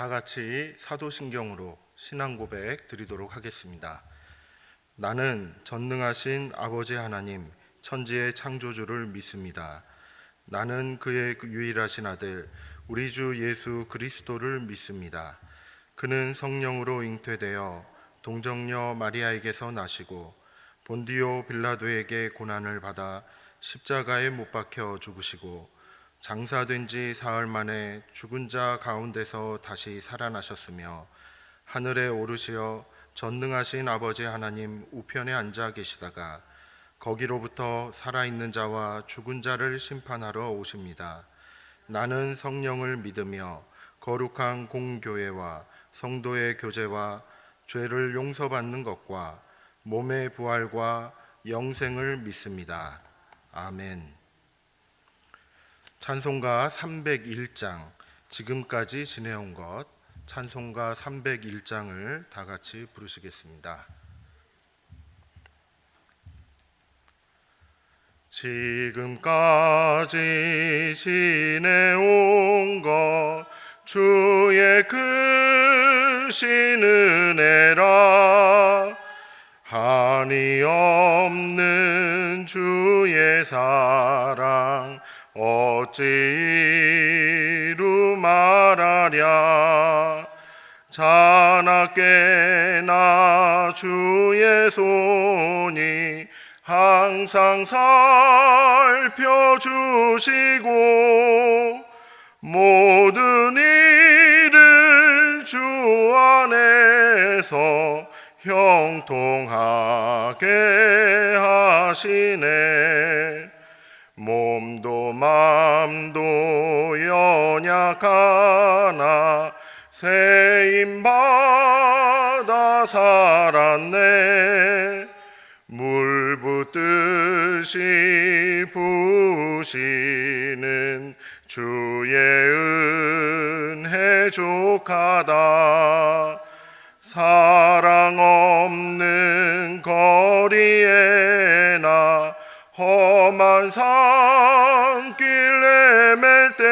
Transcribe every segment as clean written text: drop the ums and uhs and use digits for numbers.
다 같이 사도신경으로 신앙 고백 드리도록 하겠습니다. 나는 전능하신 아버지 하나님, 천지의 창조주를 믿습니다. 나는 그의 유일하신 아들, 우리 주 예수 그리스도를 믿습니다. 그는 성령으로 잉태되어 동정녀 마리아에게서 나시고 본디오 빌라도에게 고난을 받아 십자가에 못 박혀 죽으시고 장사된 지 사흘 만에 죽은 자 가운데서 다시 살아나셨으며 하늘에 오르시어 전능하신 아버지 하나님 우편에 앉아 계시다가 거기로부터 살아있는 자와 죽은 자를 심판하러 오십니다. 나는 성령을 믿으며 거룩한 공교회와 성도의 교제와 죄를 용서받는 것과 몸의 부활과 영생을 믿습니다. 아멘. 찬송가 301장, 지금까지 지내온 것, 찬송가 301장을 다 같이 부르시겠습니다. 지금까지 지내온 것 주의 크신 은혜라. 한이 없는 주의 사랑 어찌 이루 말하랴. 자나깨나 주의 손이 항상 살펴주시고 모든 일을 주 안에서 형통하게 하시네. 몸도 맘도 연약하나 세임받아 살았네. 물 붓듯이 부으시는 주의 은혜 족하다. 사랑 없는 거리에나 험한 산길 헤맬 때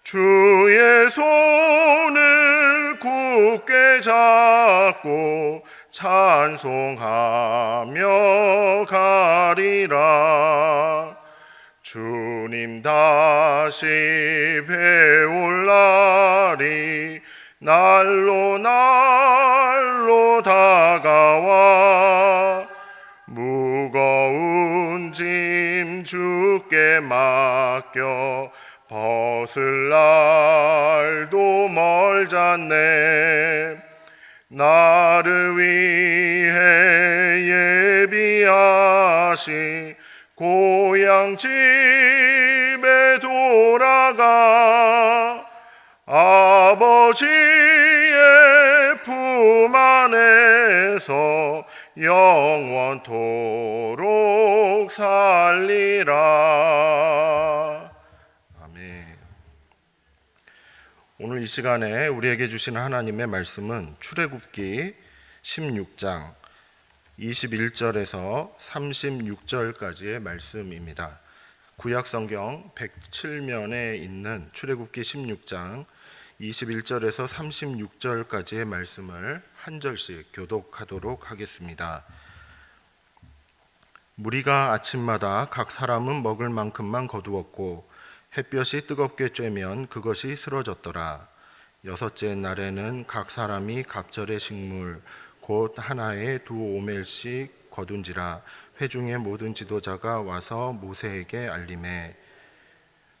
주의 손을 굳게 잡고 찬송하며 가리라. 주님 다시 배울 날이 날로 날로 다가와 무거운 짐 주께 맡겨 벗을 날도 멀잖네. 나를 위해 예비하신 고향 집에 돌아가 아버지의 품 안에서 영원토록 살리라. 아멘. 오늘 이 시간에 우리에게 주시는 하나님의 말씀은 출애굽기 16장 21절에서 36절까지의 말씀입니다. 구약성경 107면에 있는 출애굽기 16장 21절에서 36절까지의 말씀을 한 절씩 교독하도록 하겠습니다. 무리가 아침마다 각 사람은 먹을 만큼만 거두었고 햇볕이 뜨겁게 쬐면 그것이 쓰러졌더라. 여섯째 날에는 각 사람이 갑절의 식물 곧 하나에 2오멜씩 거둔지라. 회중의 모든 지도자가 와서 모세에게 알리매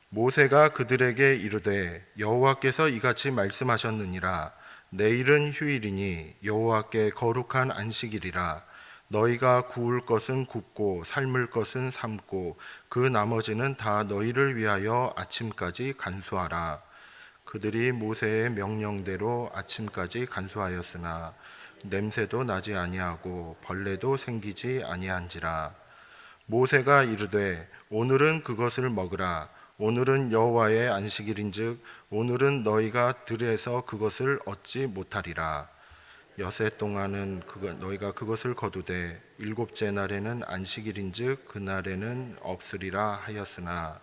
모세가 그들에게 이르되 여호와께서 이같이 말씀하셨느니라. 내일은 휴일이니 여호와께 거룩한 안식일이라. 너희가 구울 것은 굽고 삶을 것은 삶고 그 나머지는 다 너희를 위하여 아침까지 간수하라. 그들이 모세의 명령대로 아침까지 간수하였으나 냄새도 나지 아니하고 벌레도 생기지 아니한지라. 모세가 이르되 오늘은 그것을 먹으라. 오늘은 여호와의 안식일인즉 오늘은 너희가 들에서 그것을 얻지 못하리라. 여세 동안은 너희가 그것을 거두되 일곱째 날에는 안식일인즉 그날에는 없으리라 하였으나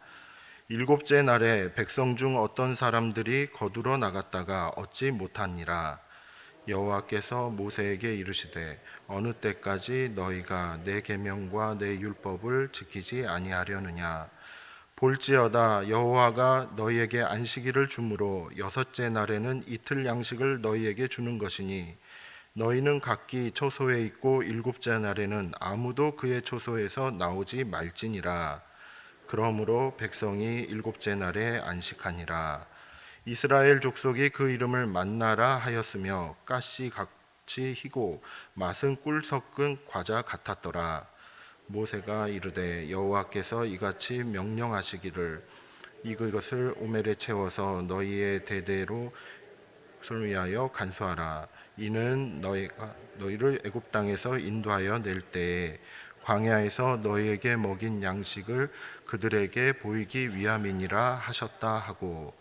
일곱째 날에 백성 중 어떤 사람들이 거두러 나갔다가 얻지 못하니라. 여호와께서 모세에게 이르시되 어느 때까지 너희가 내 계명과 내 율법을 지키지 아니하려느냐. 볼지어다 여호와가 너희에게 안식일을 주므로 여섯째 날에는 이틀 양식을 너희에게 주는 것이니 너희는 각기 초소에 있고 일곱째 날에는 아무도 그의 초소에서 나오지 말지니라. 그러므로 백성이 일곱째 날에 안식하니라. 이스라엘 족속이 그 이름을 만나라 하였으며 가시 같이 희고 맛은 꿀 섞은 과자 같았더라. 모세가 이르되 여호와께서 이같이 명령하시기를 이것을 오멜에 채워서 너희의 대대로 위하여 간수하라. 이는 너희를 애굽 땅에서 인도하여 낼 때에 광야에서 너희에게 먹인 양식을 그들에게 보이기 위함이니라 하셨다 하고,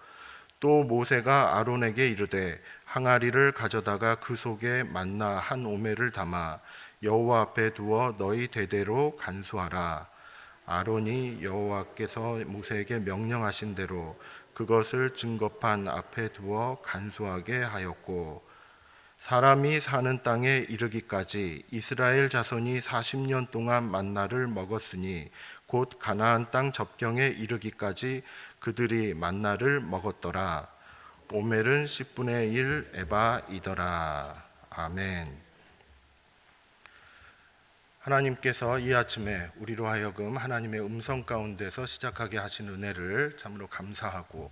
또 모세가 아론에게 이르되 항아리를 가져다가 그 속에 만나 한 오멜을 담아 여호와 앞에 두어 너희 대대로 간수하라. 아론이 여호와께서 모세에게 명령하신 대로 그것을 증거판 앞에 두어 간수하게 하였고, 사람이 사는 땅에 이르기까지 이스라엘 자손이 40년 동안 만나를 먹었으니 곧 가나안 땅 접경에 이르기까지 그들이 만나를 먹었더라. 오멜은 10분의 1 에바이더라. 아멘. 하나님께서 이 아침에 우리로 하여금 하나님의 음성 가운데서 시작하게 하신 은혜를 참으로 감사하고,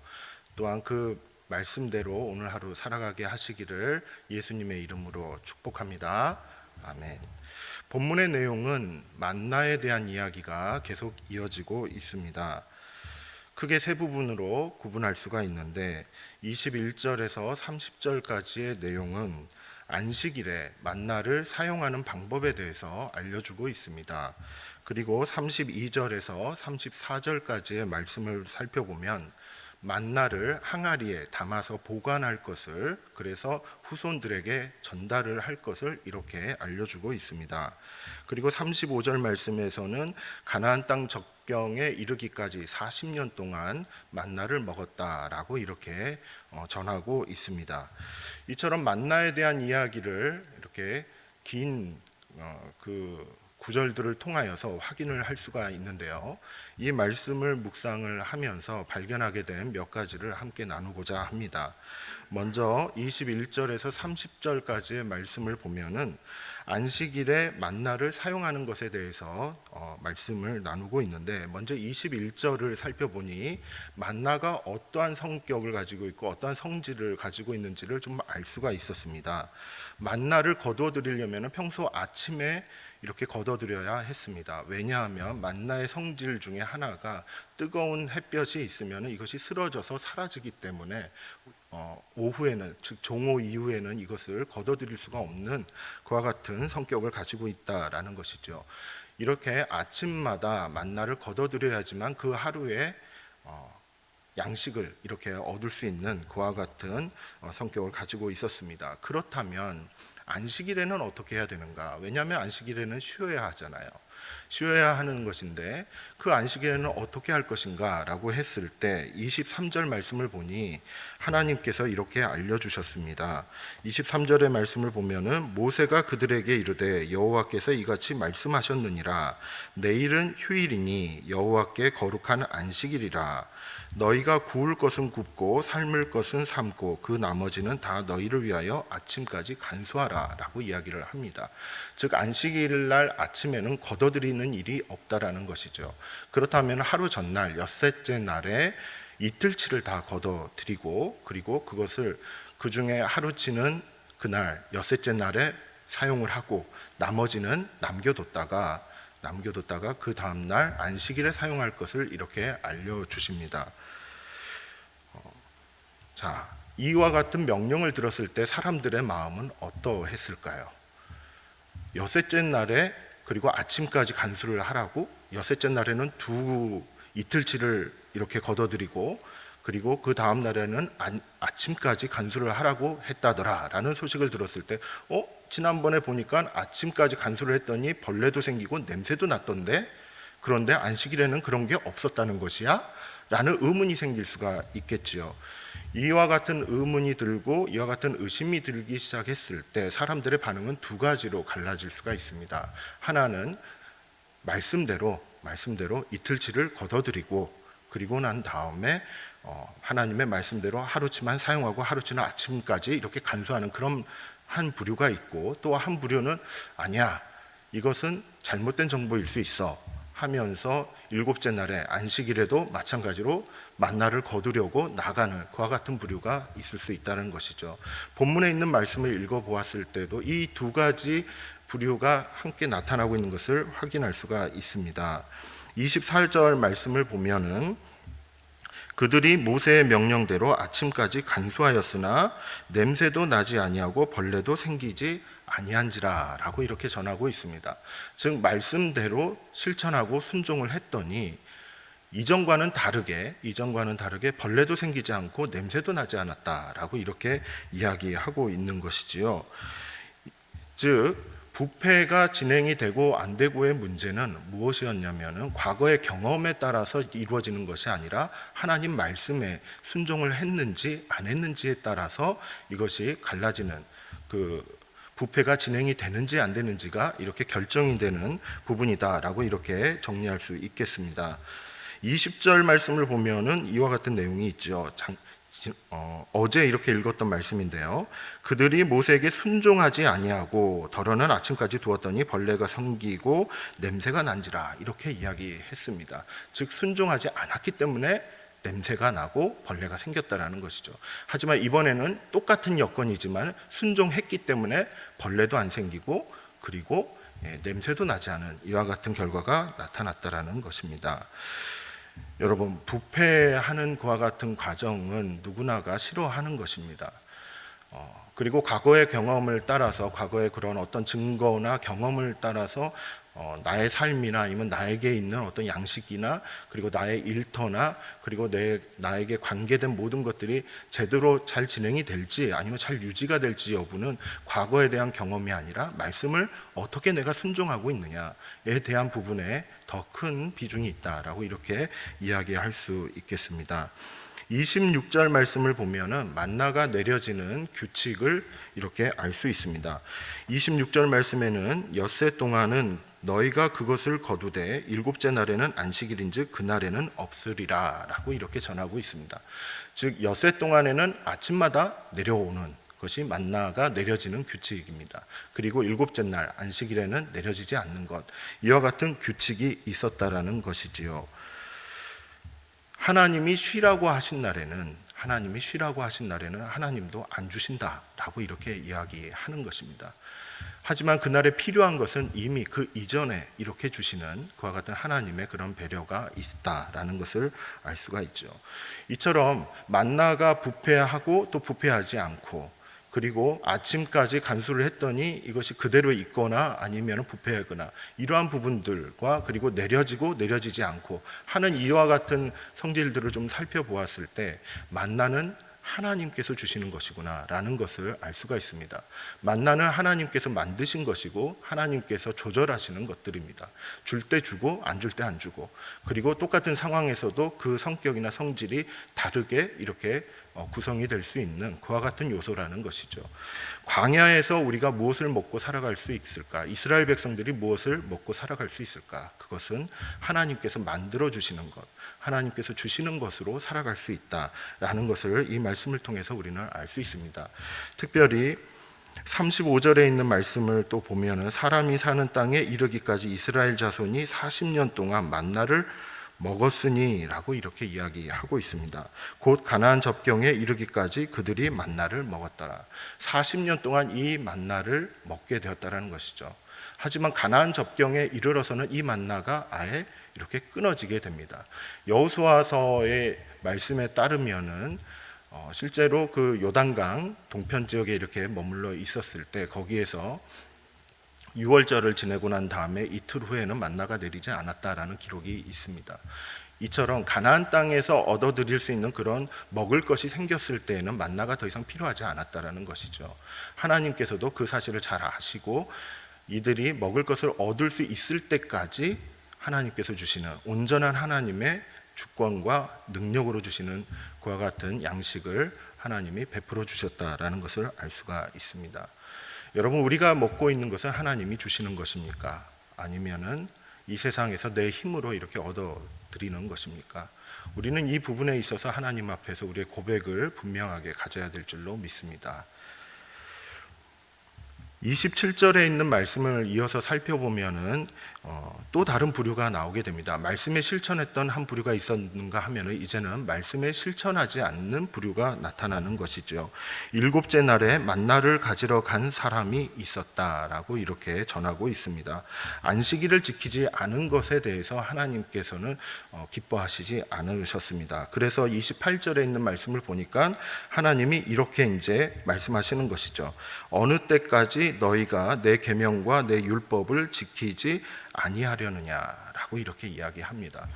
또한 그 말씀대로 오늘 하루 살아가게 하시기를 예수님의 이름으로 축복합니다. 아멘. 본문의 내용은 만나에 대한 이야기가 계속 이어지고 있습니다. 크게 세 부분으로 구분할 수가 있는데 21절에서 30절까지의 내용은 안식일에 만나를 사용하는 방법에 대해서 알려주고 있습니다. 그리고 32절에서 34절까지의 말씀을 살펴보면 만나를 항아리에 담아서 보관할 것을, 그래서 후손들에게 전달을 할 것을 이렇게 알려주고 있습니다. 그리고 35절 말씀에서는 가나안 땅 적경에 이르기까지 40년 동안 만나를 먹었다라고 이렇게 전하고 있습니다. 이처럼 만나에 대한 이야기를 이렇게 긴 구절들을 통하여서 확인을 할 수가 있는데요. 이 말씀을 묵상을 하면서 발견하게 된 몇 가지를 함께 나누고자 합니다. 먼저 21절에서 30절까지의 말씀을 보면은 안식일에 만나를 사용하는 것에 대해서 말씀을 나누고 있는데, 먼저 21절을 살펴보니 만나가 어떠한 성격을 가지고 있고 어떠한 성질을 가지고 있는지를 좀 알 수가 있었습니다. 만나를 거두어드리려면 평소 아침에 이렇게 거둬들여야 했습니다. 왜냐하면 만나의 성질 중에 하나가 뜨거운 햇볕이 있으면 이것이 쓰러져서 사라지기 때문에 오후에는, 즉 종오 이후에는 이것을 거둬들일 수가 없는 그와 같은 성격을 가지고 있다라는 것이죠. 이렇게 아침마다 만나를 거둬들여야지만 그 하루에 양식을 이렇게 얻을 수 있는 그와 같은 성격을 가지고 있었습니다. 그렇다면 안식일에는 어떻게 해야 되는가? 왜냐하면 안식일에는 쉬어야 하잖아요. 쉬어야 하는 것인데 그 안식일에는 어떻게 할 것인가 라고 했을 때 23절 말씀을 보니 하나님께서 이렇게 알려주셨습니다. 23절의 말씀을 보면은 모세가 그들에게 이르되 여호와께서 이같이 말씀하셨느니라. 내일은 휴일이니 여호와께 거룩한 안식일이라. 너희가 구울 것은 굽고 삶을 것은 삶고 그 나머지는 다 너희를 위하여 아침까지 간수하라 라고 이야기를 합니다. 즉 안식일 날 아침에는 거둬들이는 일이 없다라는 것이죠. 그렇다면 하루 전날 엿새째 날에 이틀치를 다 거둬들이고, 그리고 그것을 그 중에 하루치는 그날 엿새째 날에 사용을 하고 나머지는 남겨뒀다가 그 다음날 안식일에 사용할 것을 이렇게 알려주십니다. 자, 이와 같은 명령을 들었을 때 사람들의 마음은 어떠했을까요? 엿새째 날에 그리고 아침까지 간수를 하라고, 엿새째 날에는 이틀치를 이렇게 거둬들이고, 그리고 그 다음 날에는 아침까지 간수를 하라고 했다더라 라는 소식을 들었을 때 지난번에 보니까 아침까지 간수를 했더니 벌레도 생기고 냄새도 났던데, 그런데 안식일에는 그런 게 없었다는 것이야? 라는 의문이 생길 수가 있겠지요. 이와 같은 의문이 들고 이와 같은 의심이 들기 시작했을 때 사람들의 반응은 두 가지로 갈라질 수가 있습니다. 하나는 말씀대로 이틀치를 걷어들이고, 그리고 난 다음에 하나님의 말씀대로 하루치만 사용하고 하루치는 아침까지 이렇게 간수하는 그런 한 부류가 있고, 또 한 부류는 아니야, 이것은 잘못된 정보일 수 있어 하면서 일곱째 날에 안식일에도 마찬가지로 만나를 거두려고 나가는 그와 같은 부류가 있을 수 있다는 것이죠. 본문에 있는 말씀을 읽어보았을 때도 이 두 가지 부류가 함께 나타나고 있는 것을 확인할 수가 있습니다. 24절 말씀을 보면은 그들이 모세의 명령대로 아침까지 간수하였으나 냄새도 나지 아니하고 벌레도 생기지 아니한지라 라고 이렇게 전하고 있습니다. 즉 말씀대로 실천하고 순종을 했더니 이전과는 다르게 벌레도 생기지 않고 냄새도 나지 않았다라고 이렇게 이야기하고 있는 것이지요. 즉 부패가 진행이 되고 안 되고의 문제는 무엇이었냐면은 과거의 경험에 따라서 이루어지는 것이 아니라 하나님 말씀에 순종을 했는지 안 했는지에 따라서 이것이 갈라지는, 그 부패가 진행이 되는지 안 되는지가 이렇게 결정이 되는 부분이다라고 이렇게 정리할 수 있겠습니다. 20절 말씀을 보면은 이와 같은 내용이 있죠. 어제 이렇게 읽었던 말씀인데요. 그들이 모세에게 순종하지 아니하고 덜어는 아침까지 두었더니 벌레가 생기고 냄새가 난지라 이렇게 이야기했습니다. 즉 순종하지 않았기 때문에 냄새가 나고 벌레가 생겼다라는 것이죠. 하지만 이번에는 똑같은 여건이지만 순종했기 때문에 벌레도 안 생기고 그리고 냄새도 나지 않은 이와 같은 결과가 나타났다라는 것입니다. 여러분, 부패하는 그와 같은 과정은 누구나가 싫어하는 것입니다. 그리고 과거의 경험을 따라서, 과거의 그런 어떤 증거나 경험을 따라서 나의 삶이나 아니면 나에게 있는 어떤 양식이나 그리고 나의 일터나 그리고 나에게 관계된 모든 것들이 제대로 잘 진행이 될지 아니면 잘 유지가 될지 여부는 과거에 대한 경험이 아니라 말씀을 어떻게 내가 순종하고 있느냐에 대한 부분에 더 큰 비중이 있다라고 이렇게 이야기할 수 있겠습니다. 26절 말씀을 보면은 만나가 내려지는 규칙을 이렇게 알 수 있습니다. 26절 말씀에는 엿새 동안은 너희가 그것을 거두되 일곱째 날에는 안식일인즉 그날에는 없으리라 라고 이렇게 전하고 있습니다. 즉 엿새 동안에는 아침마다 내려오는 것이 만나가 내려지는 규칙입니다. 그리고 일곱째 날 안식일에는 내려지지 않는 것, 이와 같은 규칙이 있었다라는 것이지요. 하나님이 쉬라고 하신 날에는 하나님도 안 주신다라고 이렇게 이야기하는 것입니다. 하지만 그날에 필요한 것은 이미 그 이전에 이렇게 주시는 그와 같은 하나님의 그런 배려가 있다라는 것을 알 수가 있죠. 이처럼 만나가 부패하고 또 부패하지 않고 그리고 아침까지 간수를 했더니 이것이 그대로 있거나 아니면 부패하거나 이러한 부분들과 그리고 내려지고 내려지지 않고 하는 이와 같은 성질들을 좀 살펴보았을 때 만나는 하나님께서 주시는 것이구나 라는 것을 알 수가 있습니다. 만나는 하나님께서 만드신 것이고 하나님께서 조절하시는 것들입니다. 줄 때 주고 안 줄 때 안 주고, 그리고 똑같은 상황에서도 그 성격이나 성질이 다르게 이렇게 구성이 될 수 있는 그와 같은 요소라는 것이죠. 광야에서 우리가 무엇을 먹고 살아갈 수 있을까? 이스라엘 백성들이 무엇을 먹고 살아갈 수 있을까? 그것은 하나님께서 만들어 주시는 것, 하나님께서 주시는 것으로 살아갈 수 있다라는 것을 이 말씀을 통해서 우리는 알 수 있습니다. 특별히 35절에 있는 말씀을 또 보면 사람이 사는 땅에 이르기까지 이스라엘 자손이 40년 동안 만나를 먹었으니 라고 이렇게 이야기하고 있습니다. 곧 가나안 접경에 이르기까지 그들이 만나를 먹었더라. 40년 동안 이 만나를 먹게 되었다는 것이죠. 하지만 가나안 접경에 이르러서는 이 만나가 아예 이렇게 끊어지게 됩니다. 여호수아서의 말씀에 따르면은 실제로 그 요단강 동편 지역에 이렇게 머물러 있었을 때 거기에서 6월절을 지내고 난 다음에 이틀 후에는 만나가 내리지 않았다라는 기록이 있습니다. 이처럼 가나안 땅에서 얻어들일 수 있는 그런 먹을 것이 생겼을 때에는 만나가 더 이상 필요하지 않았다라는 것이죠. 하나님께서도 그 사실을 잘 아시고 이들이 먹을 것을 얻을 수 있을 때까지 하나님께서 주시는 온전한 하나님의 주권과 능력으로 주시는 그와 같은 양식을 하나님이 베풀어 주셨다라는 것을 알 수가 있습니다. 여러분, 우리가 먹고 있는 것은 하나님이 주시는 것입니까? 아니면은 이 세상에서 내 힘으로 이렇게 얻어 드리는 것입니까? 우리는 이 부분에 있어서 하나님 앞에서 우리의 고백을 분명하게 가져야 될 줄로 믿습니다. 27절에 있는 말씀을 이어서 살펴보면은 또 다른 부류가 나오게 됩니다. 말씀에 실천했던 한 부류가 있었는가 하면은 이제는 말씀에 실천하지 않는 부류가 나타나는 것이죠. 일곱째 날에 만나를 가지러 간 사람이 있었다라고 이렇게 전하고 있습니다. 안식일을 지키지 않은 것에 대해서 하나님께서는 기뻐하시지 않으셨습니다. 그래서 28절에 있는 말씀을 보니까 하나님이 이렇게 이제 말씀하시는 것이죠. 어느 때까지 너희가 내 계명과 내 율법을 지키지 아니하려느냐라고 이렇게 이야기합니다.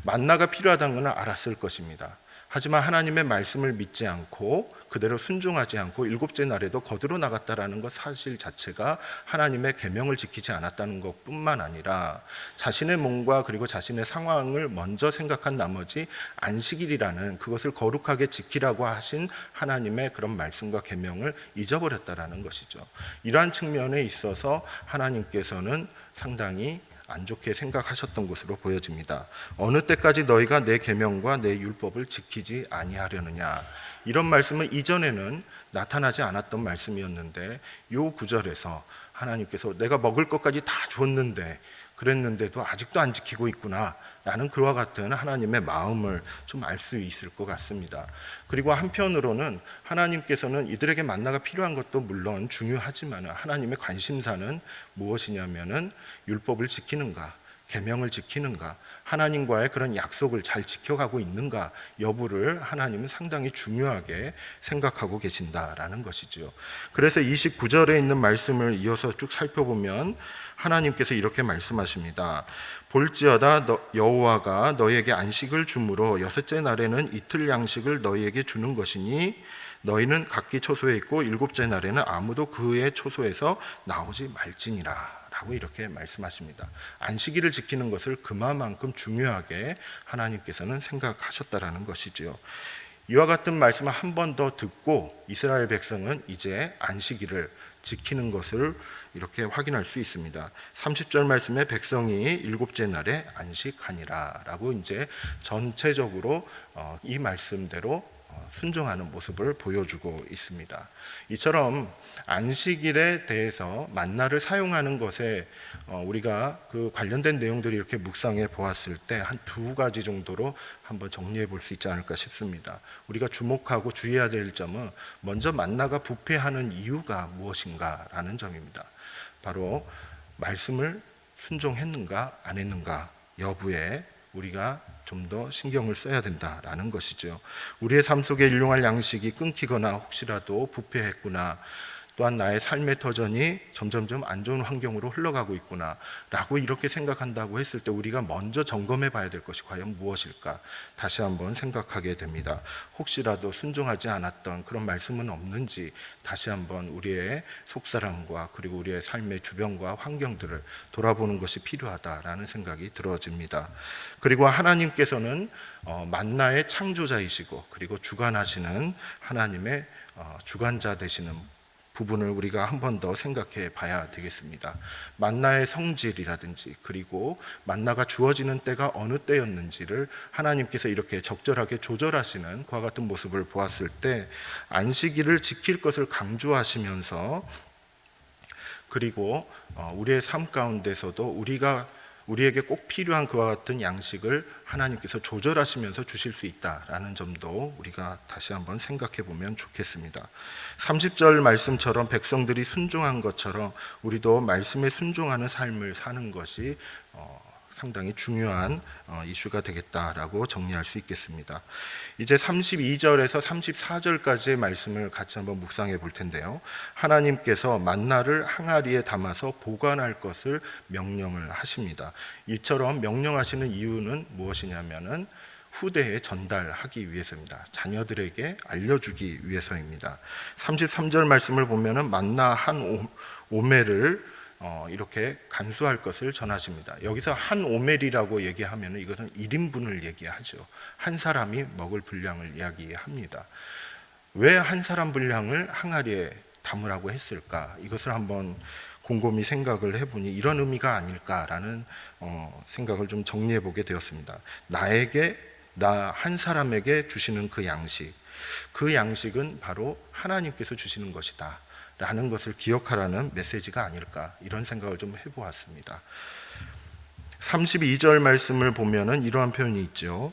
만나가 필요하다는 것은 알았을 것입니다. 하지만 하나님의 말씀을 믿지 않고 그대로 순종하지 않고 일곱째 날에도 거두러 나갔다라는 것 사실 자체가 하나님의 계명을 지키지 않았다는 것뿐만 아니라 자신의 몸과 그리고 자신의 상황을 먼저 생각한 나머지 안식일이라는 그것을 거룩하게 지키라고 하신 하나님의 그런 말씀과 계명을 잊어버렸다라는 것이죠. 이러한 측면에 있어서 하나님께서는 상당히 안 좋게 생각하셨던 것으로 보여집니다. 어느 때까지 너희가 내 계명과 내 율법을 지키지 아니하려느냐, 이런 말씀은 이전에는 나타나지 않았던 말씀이었는데 이 구절에서 하나님께서 내가 먹을 것까지 다 줬는데 그랬는데도 아직도 안 지키고 있구나 라는 그와 같은 하나님의 마음을 좀 알 수 있을 것 같습니다. 그리고 한편으로는 하나님께서는 이들에게 만나가 필요한 것도 물론 중요하지만 하나님의 관심사는 무엇이냐면은 율법을 지키는가, 계명을 지키는가, 하나님과의 그런 약속을 잘 지켜가고 있는가 여부를 하나님은 상당히 중요하게 생각하고 계신다라는 것이죠. 그래서 29절에 있는 말씀을 이어서 쭉 살펴보면 하나님께서 이렇게 말씀하십니다. 볼지어다 여호와가 너희에게 안식을 주므로 여섯째 날에는 이틀 양식을 너희에게 주는 것이니 너희는 각기 초소에 있고 일곱째 날에는 아무도 그의 초소에서 나오지 말지니라 라고 이렇게 말씀하십니다. 안식일을 지키는 것을 그만큼 중요하게 하나님께서는 생각하셨다라는 것이죠. 이와 같은 말씀을 한 번 더 듣고 이스라엘 백성은 이제 안식일을 지키는 것을 이렇게 확인할 수 있습니다. 30절 말씀에 백성이 일곱째 날에 안식하니라 라고 이제 전체적으로 이 말씀대로 순종하는 모습을 보여주고 있습니다. 이처럼 안식일에 대해서 만나를 사용하는 것에 우리가 그 관련된 내용들이 이렇게 묵상해 보았을 때 한 두 가지 정도로 한번 정리해 볼 수 있지 않을까 싶습니다. 우리가 주목하고 주의해야 될 점은 먼저 만나가 부패하는 이유가 무엇인가라는 점입니다. 바로 말씀을 순종했는가 안 했는가 여부에 우리가 좀 더 신경을 써야 된다라는 것이죠. 우리의 삶 속에 일용할 양식이 끊기거나 혹시라도 부패했구나, 또한 나의 삶의 터전이 점점점 안 좋은 환경으로 흘러가고 있구나 라고 이렇게 생각한다고 했을 때 우리가 먼저 점검해 봐야 될 것이 과연 무엇일까 다시 한번 생각하게 됩니다. 혹시라도 순종하지 않았던 그런 말씀은 없는지 다시 한번 우리의 속사람과 그리고 우리의 삶의 주변과 환경들을 돌아보는 것이 필요하다라는 생각이 들어집니다. 그리고 하나님께서는 만나의 창조자이시고 그리고 주관하시는 하나님의 주관자 되시는 부분을 우리가 한 번 더 생각해 봐야 되겠습니다. 만나의 성질이라든지 그리고 만나가 주어지는 때가 어느 때였는지를 하나님께서 이렇게 적절하게 조절하시는 그와 같은 모습을 보았을 때 안식일을 지킬 것을 강조하시면서 그리고 우리의 삶 가운데서도 우리에게 꼭 필요한 그와 같은 양식을 하나님께서 조절하시면서 주실 수 있다라는 점도 우리가 다시 한번 생각해 보면 좋겠습니다. 30절 말씀처럼 백성들이 순종한 것처럼 우리도 말씀에 순종하는 삶을 사는 것이 상당히 중요한 이슈가 되겠다라고 정리할 수 있겠습니다. 이제 32절에서 34절까지의 말씀을 같이 한번 묵상해 볼 텐데요. 하나님께서 만나를 항아리에 담아서 보관할 것을 명령을 하십니다. 이처럼 명령하시는 이유는 무엇이냐면은 후대에 전달하기 위해서입니다. 자녀들에게 알려주기 위해서입니다. 33절 말씀을 보면은 만나 한 오매를 이렇게 간수할 것을 전하십니다. 여기서 한 오멜이라고 얘기하면 이것은 1인분을 얘기하죠. 한 사람이 먹을 분량을 이야기합니다. 왜 한 사람 분량을 항아리에 담으라고 했을까? 이것을 한번 곰곰이 생각을 해보니 이런 의미가 아닐까라는 생각을 좀 정리해 보게 되었습니다. 나 한 사람에게 주시는 그 양식은 바로 하나님께서 주시는 것이다 라는 것을 기억하라는 메시지가 아닐까, 이런 생각을 좀 해보았습니다. 32절 말씀을 보면은 이러한 표현이 있죠.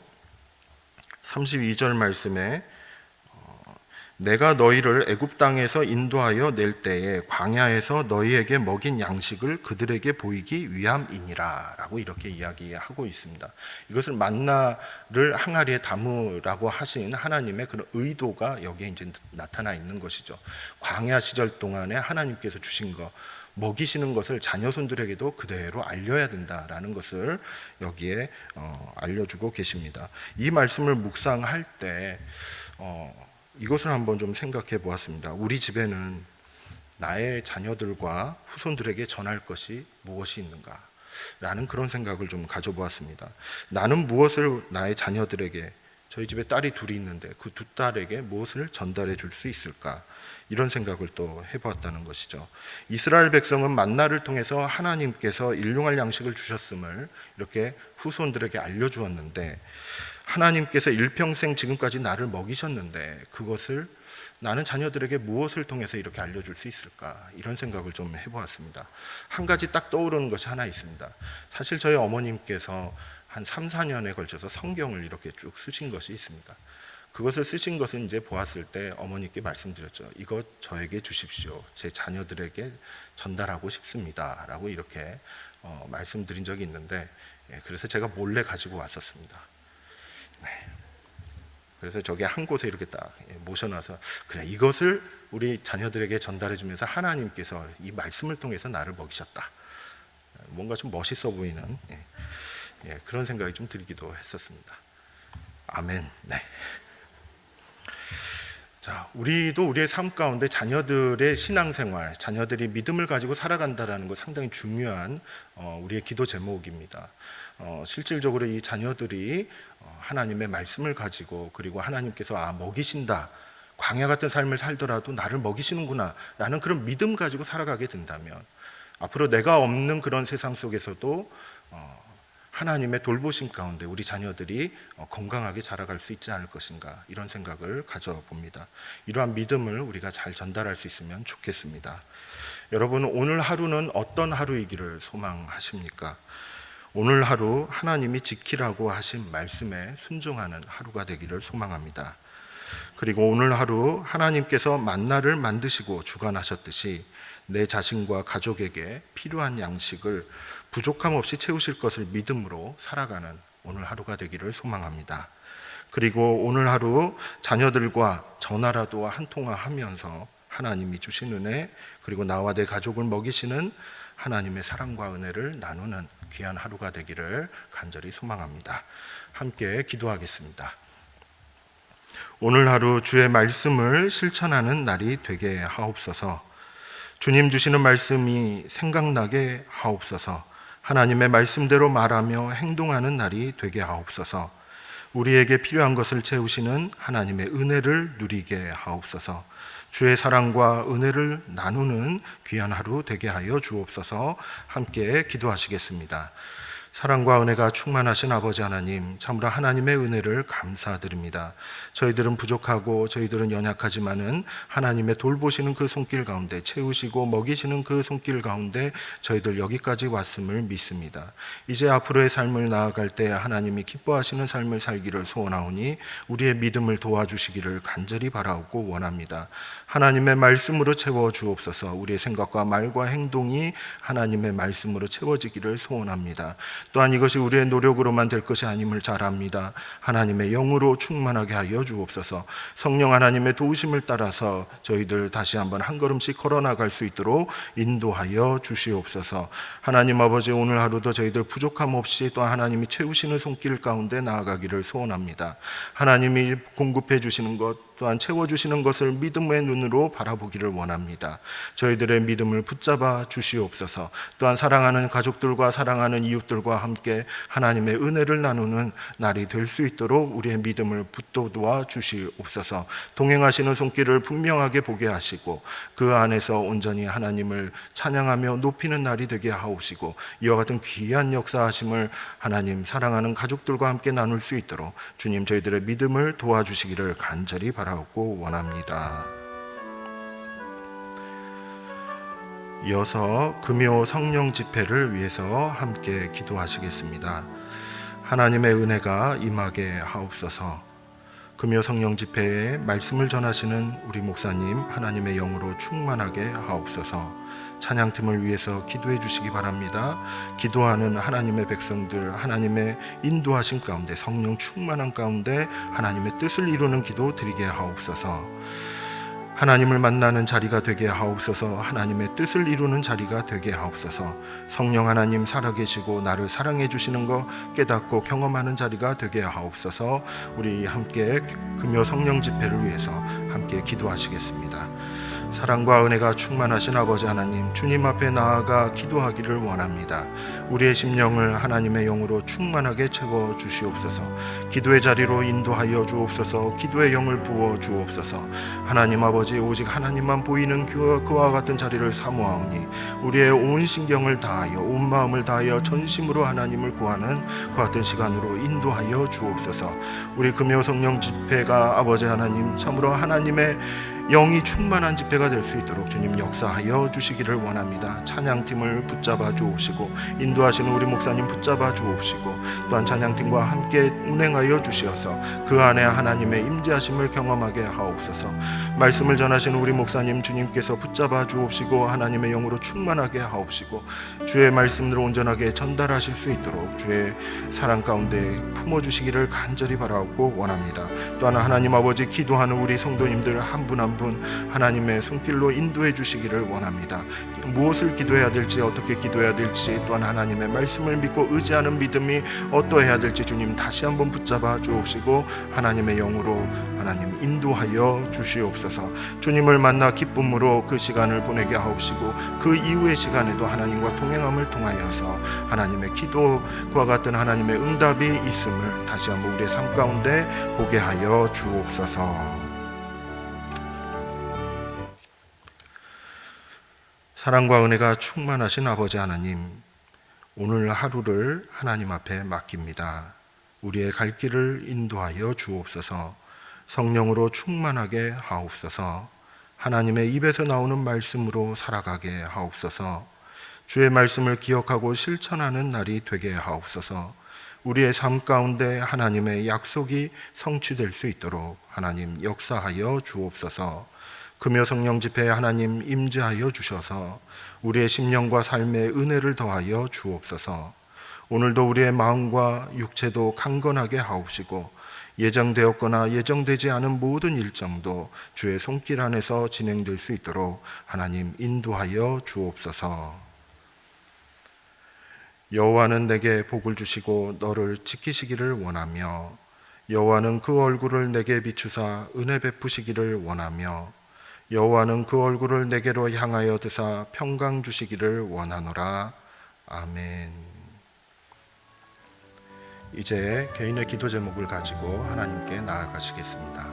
32절 말씀에 내가 너희를 애굽 땅에서 인도하여 낼 때에 광야에서 너희에게 먹인 양식을 그들에게 보이기 위함이니라 라고 이렇게 이야기하고 있습니다. 이것을 만나를 항아리에 담으라고 하신 하나님의 그런 의도가 여기에 이제 나타나 있는 것이죠. 광야 시절 동안에 하나님께서 주신 것, 먹이시는 것을 자녀손들에게도 그대로 알려야 된다라는 것을 여기에 알려주고 계십니다. 이 말씀을 묵상할 때 이것을 한번 좀 생각해 보았습니다. 우리 집에는 나의 자녀들과 후손들에게 전할 것이 무엇이 있는가 라는 그런 생각을 좀 가져보았습니다. 나는 무엇을 나의 자녀들에게, 저희 집에 딸이 둘이 있는데 그 두 딸에게 무엇을 전달해 줄 수 있을까, 이런 생각을 또 해보았다는 것이죠. 이스라엘 백성은 만나를 통해서 하나님께서 일용할 양식을 주셨음을 이렇게 후손들에게 알려주었는데, 하나님께서 일평생 지금까지 나를 먹이셨는데 그것을 나는 자녀들에게 무엇을 통해서 이렇게 알려줄 수 있을까, 이런 생각을 좀 해보았습니다. 한 가지 딱 떠오르는 것이 하나 있습니다. 사실 저희 어머님께서 한 3, 4년에 걸쳐서 성경을 이렇게 쭉 쓰신 것이 있습니다. 그것을 쓰신 것은 이제 보았을 때 어머니께 말씀드렸죠. 이것 저에게 주십시오. 제 자녀들에게 전달하고 싶습니다 라고 이렇게 말씀드린 적이 있는데, 그래서 제가 몰래 가지고 왔었습니다. 네. 그래서 저기 한 곳에 이렇게 딱 모셔놔서, 그래, 이것을 우리 자녀들에게 전달해 주면서 하나님께서 이 말씀을 통해서 나를 먹이셨다, 뭔가 좀 멋있어 보이는 그런 생각이 좀 들기도 했었습니다. 아멘. 네. 자, 우리도 우리의 삶 가운데 자녀들의 신앙생활, 자녀들이 믿음을 가지고 살아간다라는 것 상당히 중요한 우리의 기도 제목입니다. 실질적으로 이 자녀들이 하나님의 말씀을 가지고, 그리고 하나님께서 먹이신다, 광야 같은 삶을 살더라도 나를 먹이시는구나 라는 그런 믿음 가지고 살아가게 된다면 앞으로 내가 없는 그런 세상 속에서도 하나님의 돌보심 가운데 우리 자녀들이 건강하게 자라갈 수 있지 않을 것인가, 이런 생각을 가져봅니다. 이러한 믿음을 우리가 잘 전달할 수 있으면 좋겠습니다. 여러분, 오늘 하루는 어떤 하루이기를 소망하십니까? 오늘 하루 하나님이 지키라고 하신 말씀에 순종하는 하루가 되기를 소망합니다. 그리고 오늘 하루 하나님께서 만나를 만드시고 주관하셨듯이 내 자신과 가족에게 필요한 양식을 부족함 없이 채우실 것을 믿음으로 살아가는 오늘 하루가 되기를 소망합니다. 그리고 오늘 하루 자녀들과 전화라도 한 통화하면서 하나님이 주신 은혜, 그리고 나와 내 가족을 먹이시는 하나님의 사랑과 은혜를 나누는 귀한 하루가 되기를 간절히 소망합니다. 함께 기도하겠습니다. 오늘 하루 주의 말씀을 실천하는 날이 되게 하옵소서. 주님 주시는 말씀이 생각나게 하옵소서. 하나님의 말씀대로 말하며 행동하는 날이 되게 하옵소서. 우리에게 필요한 것을 채우시는 하나님의 은혜를 누리게 하옵소서. 주의 사랑과 은혜를 나누는 귀한 하루 되게 하여 주옵소서. 함께 기도하시겠습니다. 사랑과 은혜가 충만하신 아버지 하나님, 참으로 하나님의 은혜를 감사드립니다. 저희들은 부족하고 저희들은 연약하지만은 하나님의 돌보시는 그 손길 가운데, 채우시고 먹이시는 그 손길 가운데 저희들 여기까지 왔음을 믿습니다. 이제 앞으로의 삶을 나아갈 때 하나님이 기뻐하시는 삶을 살기를 소원하오니 우리의 믿음을 도와주시기를 간절히 바라고 원합니다. 하나님의 말씀으로 채워 주옵소서. 우리의 생각과 말과 행동이 하나님의 말씀으로 채워지기를 소원합니다. 또한 이것이 우리의 노력으로만 될 것이 아님을 잘 압니다. 하나님의 영으로 충만하게 하여 주옵소서. 성령 하나님의 도우심을 따라서 저희들 다시 한번 한 걸음씩 걸어나갈 수 있도록 인도하여 주시옵소서. 하나님 아버지, 오늘 하루도 저희들 부족함 없이 또 하나님이 채우시는 손길 가운데 나아가기를 소원합니다. 하나님이 공급해 주시는 것, 또한 채워주시는 것을 믿음의 눈으로 바라보기를 원합니다. 저희들의 믿음을 붙잡아 주시옵소서. 또한 사랑하는 가족들과 사랑하는 이웃들과 함께 하나님의 은혜를 나누는 날이 될 수 있도록 우리의 믿음을 붙도도와 주시옵소서. 동행하시는 손길을 분명하게 보게 하시고 그 안에서 온전히 하나님을 찬양하며 높이는 날이 되게 하옵시고 이와 같은 귀한 역사하심을 하나님 사랑하는 가족들과 함께 나눌 수 있도록 주님 저희들의 믿음을 도와주시기를 간절히 바라고 원합니다. 이어서 금요 성령 집회를 위해서 함께 기도하시겠습니다. 하나님의 은혜가 임하게 하옵소서. 금요 성령 집회에 말씀을 전하시는 우리 목사님 하나님의 영으로 충만하게 하옵소서. 찬양팀을 위해서 기도해 주시기 바랍니다. 기도하는 하나님의 백성들 하나님의 인도하심 가운데 성령 충만한 가운데 하나님의 뜻을 이루는 기도 드리게 하옵소서. 하나님을 만나는 자리가 되게 하옵소서. 하나님의 뜻을 이루는 자리가 되게 하옵소서. 성령 하나님 살아계시고 나를 사랑해 주시는 것 깨닫고 경험하는 자리가 되게 하옵소서. 우리 함께 금요 성령 집회를 위해서 함께 기도하시겠습니다. 사랑과 은혜가 충만하신 아버지 하나님, 주님 앞에 나아가 기도하기를 원합니다. 우리의 심령을 하나님의 영으로 충만하게 채워 주시옵소서. 기도의 자리로 인도하여 주옵소서. 기도의 영을 부어 주옵소서. 하나님 아버지, 오직 하나님만 보이는 그와 같은 자리를 사모하오니 우리의 온 신경을 다하여 온 마음을 다하여 전심으로 하나님을 구하는 그 같은 시간으로 인도하여 주옵소서. 우리 금요 성령 집회가 아버지 하나님 참으로 하나님의 영이 충만한 집회가 될 수 있도록 주님 역사하여 주시기를 원합니다. 찬양팀을 붙잡아 주옵시고 인도하시는 우리 목사님 붙잡아 주옵시고 또한 찬양팀과 함께 운행하여 주시어서 그 안에 하나님의 임재하심을 경험하게 하옵소서. 말씀을 전하시는 우리 목사님 주님께서 붙잡아 주옵시고 하나님의 영으로 충만하게 하옵시고 주의 말씀으로 온전하게 전달하실 수 있도록 주의 사랑 가운데 품어주시기를 간절히 바라고 원합니다. 또한 하나님 아버지 기도하는 우리 성도님들 한 분 한 분 하나님의 손길로 인도해 주시기를 원합니다. 무엇을 기도해야 될지 어떻게 기도해야 될지 또한 하나님의 말씀을 믿고 의지하는 믿음이 어떠해야 될지 주님 다시 한번 붙잡아 주옵시고 하나님의 영으로 하나님 인도하여 주시옵소서. 주님을 만나 기쁨으로 그 시간을 보내게 하옵시고 그 이후의 시간에도 하나님과 동행함을 통하여서 하나님의 기도와 같은 하나님의 응답이 있음을 다시 한번 우리의 삶 가운데 보게 하여 주옵소서. 사랑과 은혜가 충만하신 아버지 하나님, 오늘 하루를 하나님 앞에 맡깁니다. 우리의 갈 길을 인도하여 주옵소서. 성령으로 충만하게 하옵소서. 하나님의 입에서 나오는 말씀으로 살아가게 하옵소서. 주의 말씀을 기억하고 실천하는 날이 되게 하옵소서. 우리의 삶 가운데 하나님의 약속이 성취될 수 있도록 하나님 역사하여 주옵소서. 금요 성령 집회에 하나님 임재하여 주셔서 우리의 심령과 삶에 은혜를 더하여 주옵소서. 오늘도 우리의 마음과 육체도 강건하게 하옵시고 예정되었거나 예정되지 않은 모든 일정도 주의 손길 안에서 진행될 수 있도록 하나님 인도하여 주옵소서. 여호와는 내게 복을 주시고 너를 지키시기를 원하며 여호와는 그 얼굴을 내게 비추사 은혜 베푸시기를 원하며 여호와는 그 얼굴을 내게로 향하여 드사 평강 주시기를 원하노라. 아멘. 이제 개인의 기도 제목을 가지고 하나님께 나아가시겠습니다.